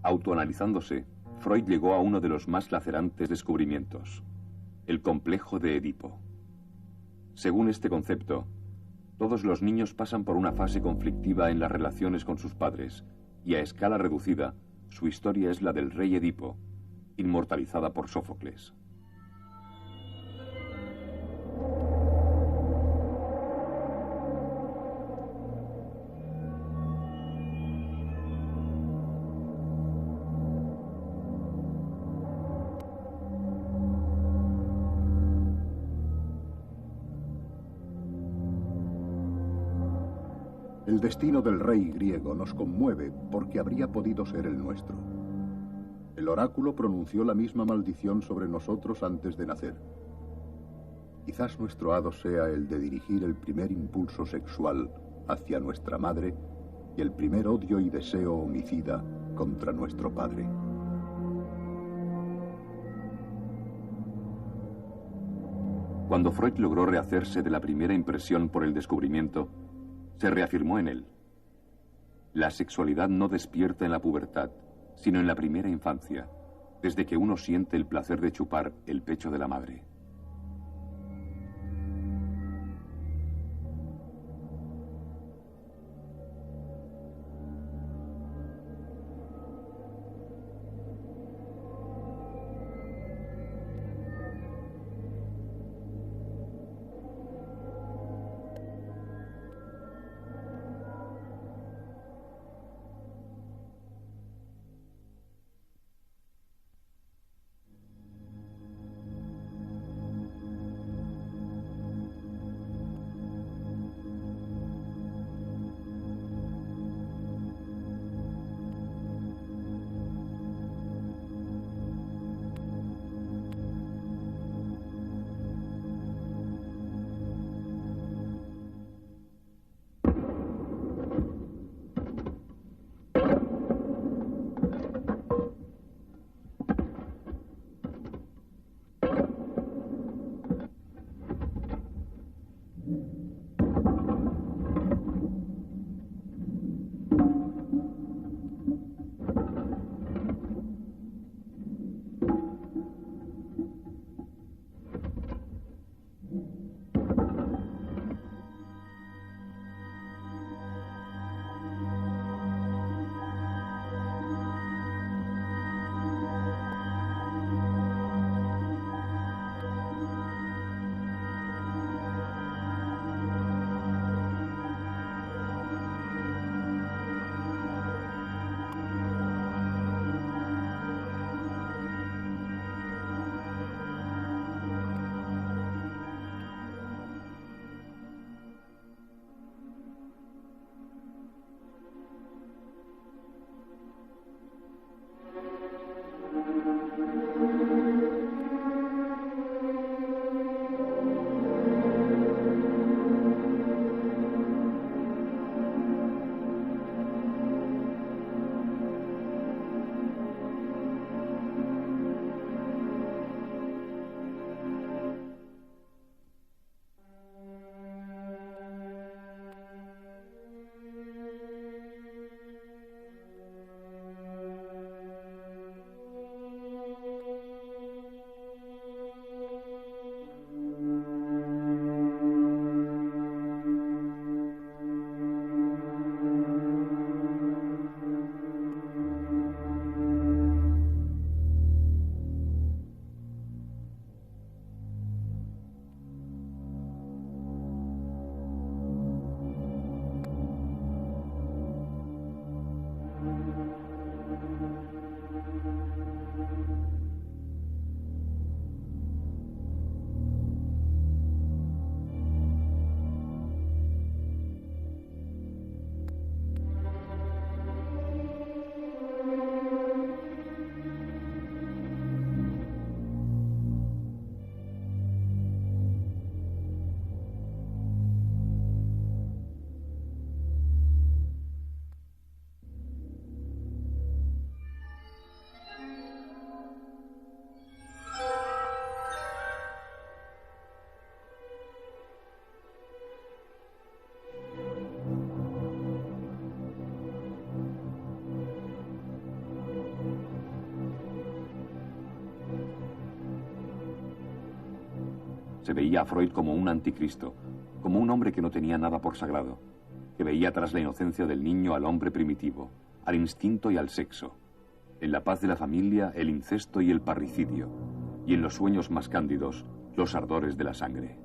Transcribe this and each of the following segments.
Autoanalizándose, Freud llegó a uno de los más lacerantes descubrimientos: el complejo de Edipo. Según este concepto, todos los niños pasan por una fase conflictiva en las relaciones con sus padres, y a escala reducida, su historia es la del rey Edipo, inmortalizada por Sófocles. El destino del rey griego nos conmueve porque habría podido ser el nuestro. El oráculo pronunció la misma maldición sobre nosotros antes de nacer. Quizás nuestro hado sea el de dirigir el primer impulso sexual hacia nuestra madre y el primer odio y deseo homicida contra nuestro padre. Cuando Freud logró rehacerse de la primera impresión por el descubrimiento, se reafirmó en él: la sexualidad no despierta en la pubertad, sino en la primera infancia, desde que uno siente el placer de chupar el pecho de la madre. Se veía a Freud como un anticristo, como un hombre que no tenía nada por sagrado, que veía tras la inocencia del niño al hombre primitivo, al instinto y al sexo, en la paz de la familia el incesto y el parricidio, y en los sueños más cándidos los ardores de la sangre.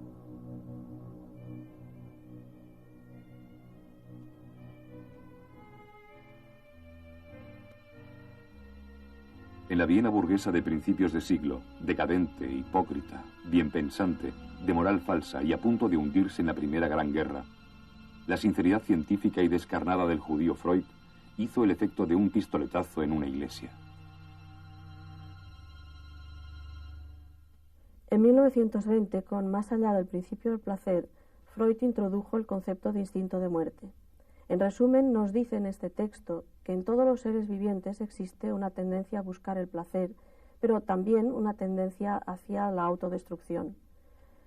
En la Viena burguesa de principios de siglo, decadente, hipócrita, bienpensante, de moral falsa y a punto de hundirse en la Primera Gran Guerra, la sinceridad científica y descarnada del judío Freud hizo el efecto de un pistoletazo en una iglesia. En 1920, con Más allá del principio del placer, Freud introdujo el concepto de instinto de muerte. En resumen, nos dice en este texto que en todos los seres vivientes existe una tendencia a buscar el placer, pero también una tendencia hacia la autodestrucción.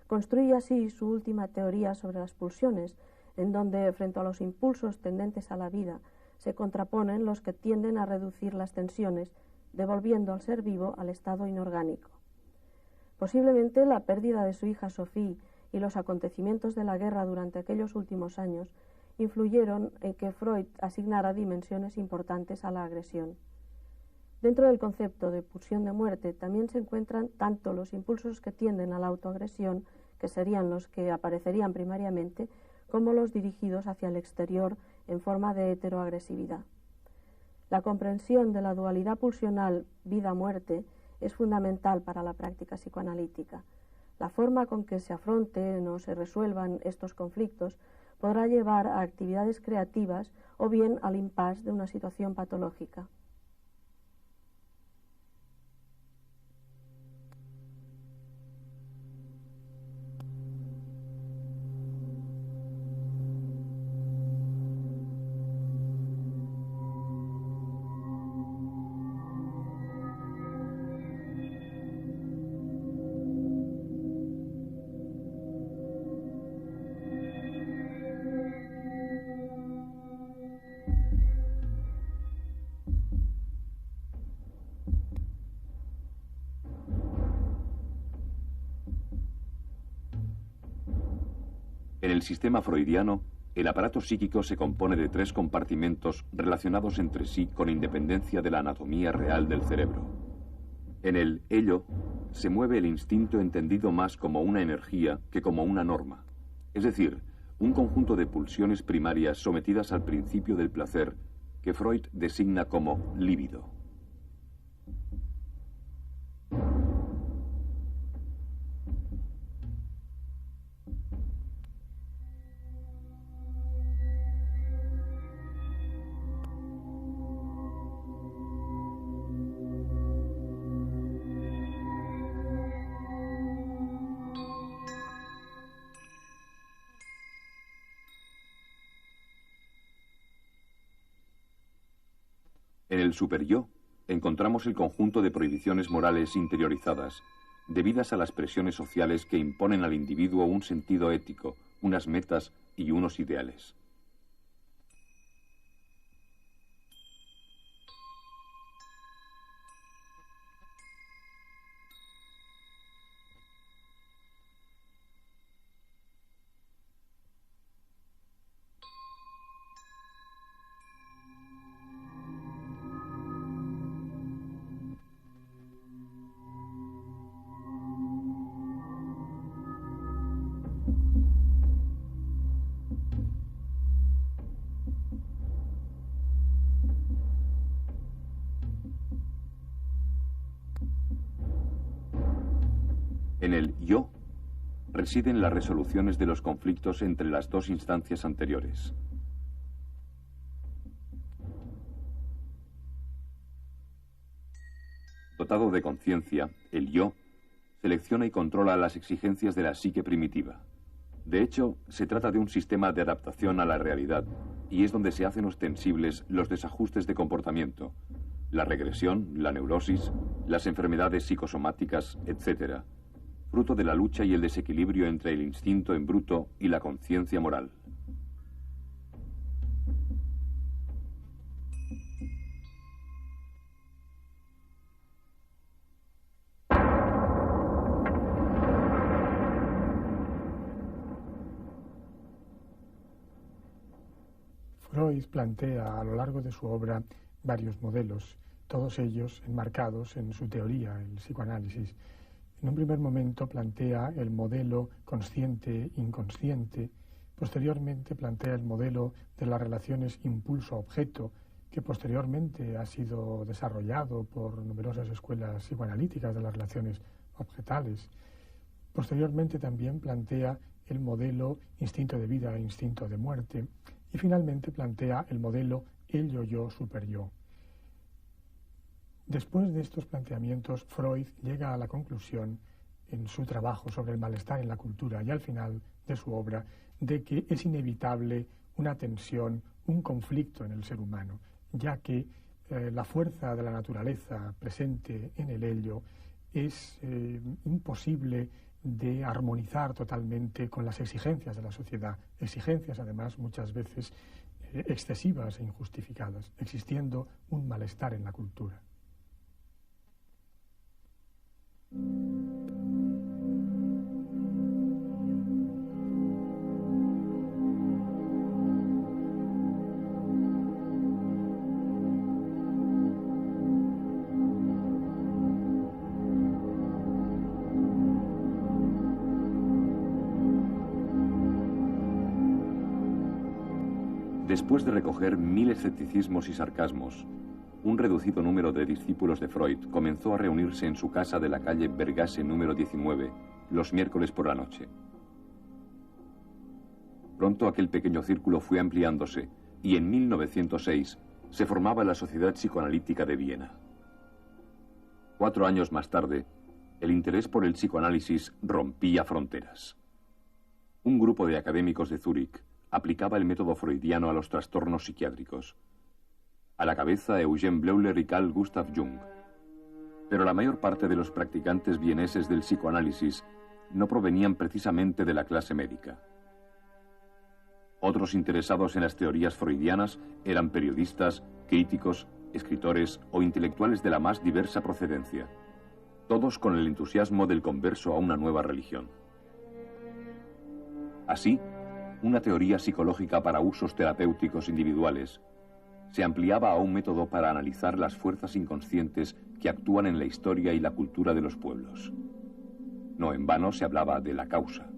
Construye así su última teoría sobre las pulsiones, en donde, frente a los impulsos tendentes a la vida, se contraponen los que tienden a reducir las tensiones, devolviendo al ser vivo al estado inorgánico. Posiblemente la pérdida de su hija Sophie y los acontecimientos de la guerra durante aquellos últimos años influyeron en que Freud asignara dimensiones importantes a la agresión. Dentro del concepto de pulsión de muerte también se encuentran tanto los impulsos que tienden a la autoagresión, que serían los que aparecerían primariamente, como los dirigidos hacia el exterior en forma de heteroagresividad. La comprensión de la dualidad pulsional vida-muerte es fundamental para la práctica psicoanalítica. La forma con que se afronten o se resuelvan estos conflictos podrá llevar a actividades creativas o bien al impasse de una situación patológica. En el sistema freudiano, el aparato psíquico se compone de 3 compartimentos relacionados entre sí con independencia de la anatomía real del cerebro. En el ello se mueve el instinto entendido más como una energía que como una norma, es decir, un conjunto de pulsiones primarias sometidas al principio del placer que Freud designa como líbido. En el superyo encontramos el conjunto de prohibiciones morales interiorizadas, debidas a las presiones sociales que imponen al individuo un sentido ético, unas metas y unos ideales. En el yo residen las resoluciones de los conflictos entre las 2 instancias anteriores. Dotado de conciencia, el yo selecciona y controla las exigencias de la psique primitiva. De hecho, se trata de un sistema de adaptación a la realidad y es donde se hacen ostensibles los desajustes de comportamiento, la regresión, la neurosis, las enfermedades psicosomáticas, etc., fruto de la lucha y el desequilibrio entre el instinto en bruto y la conciencia moral. Freud plantea a lo largo de su obra varios modelos, todos ellos enmarcados en su teoría, el psicoanálisis. En un primer momento plantea el modelo consciente-inconsciente, posteriormente plantea el modelo de las relaciones impulso-objeto, que posteriormente ha sido desarrollado por numerosas escuelas psicoanalíticas de las relaciones objetales. Posteriormente también plantea el modelo instinto de vida e instinto de muerte, y finalmente plantea el modelo el yo-yo, super-yo. Después de estos planteamientos, Freud llega a la conclusión, en su trabajo sobre el malestar en la cultura y al final de su obra, de que es inevitable una tensión, un conflicto en el ser humano, ya que la fuerza de la naturaleza presente en el ello es imposible de armonizar totalmente con las exigencias de la sociedad, exigencias además muchas veces excesivas e injustificadas, existiendo un malestar en la cultura. Después de recoger 1000 escepticismos y sarcasmos, un reducido número de discípulos de Freud comenzó a reunirse en su casa de la calle Bergasse número 19 los miércoles por la noche. Pronto aquel pequeño círculo fue ampliándose y en 1906 se formaba la Sociedad Psicoanalítica de Viena. 4 años más tarde, el interés por el psicoanálisis rompía fronteras. Un grupo de académicos de Zúrich aplicaba el método freudiano a los trastornos psiquiátricos. A la cabeza Eugène Bleuler y Carl Gustav Jung. Pero la mayor parte de los practicantes vieneses del psicoanálisis no provenían precisamente de la clase médica. Otros interesados en las teorías freudianas eran periodistas, críticos, escritores o intelectuales de la más diversa procedencia, todos con el entusiasmo del converso a una nueva religión. Así, una teoría psicológica para usos terapéuticos individuales se ampliaba a un método para analizar las fuerzas inconscientes que actúan en la historia y la cultura de los pueblos. No en vano se hablaba de la causa.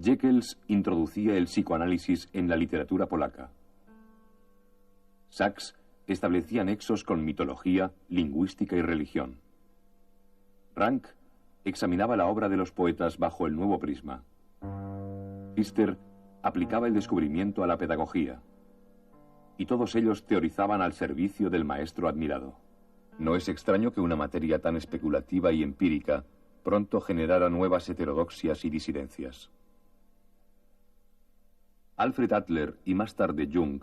Jekyll introducía el psicoanálisis en la literatura polaca. Sachs establecía nexos con mitología, lingüística y religión. Rank examinaba la obra de los poetas bajo el nuevo prisma. Pfister aplicaba el descubrimiento a la pedagogía. Y todos ellos teorizaban al servicio del maestro admirado. No es extraño que una materia tan especulativa y empírica pronto generara nuevas heterodoxias y disidencias. Alfred Adler y más tarde Jung,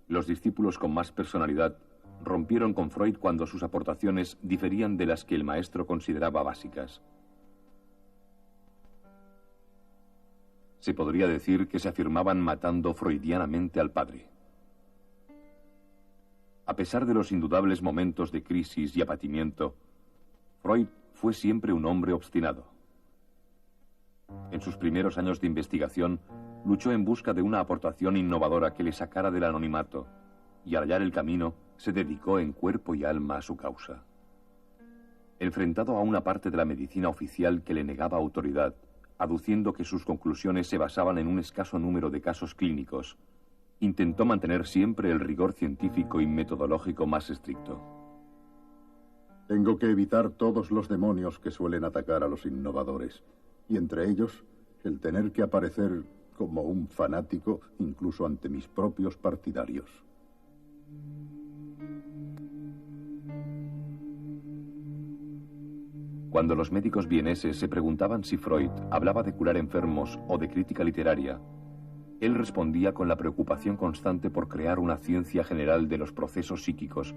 los discípulos con más personalidad, rompieron con Freud cuando sus aportaciones diferían de las que el maestro consideraba básicas. Se podría decir que se afirmaban matando freudianamente al padre. A pesar de los indudables momentos de crisis y abatimiento, Freud fue siempre un hombre obstinado. En sus primeros años de investigación, luchó en busca de una aportación innovadora que le sacara del anonimato, y al hallar el camino, se dedicó en cuerpo y alma a su causa. Enfrentado a una parte de la medicina oficial que le negaba autoridad, aduciendo que sus conclusiones se basaban en un escaso número de casos clínicos, intentó mantener siempre el rigor científico y metodológico más estricto. Tengo que evitar todos los demonios que suelen atacar a los innovadores, y entre ellos, el tener que aparecer como un fanático incluso ante mis propios partidarios. Cuando los médicos vieneses se preguntaban si Freud hablaba de curar enfermos o de crítica literaria, él respondía con la preocupación constante por crear una ciencia general de los procesos psíquicos,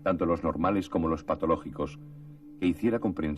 tanto los normales como los patológicos, que hiciera comprensible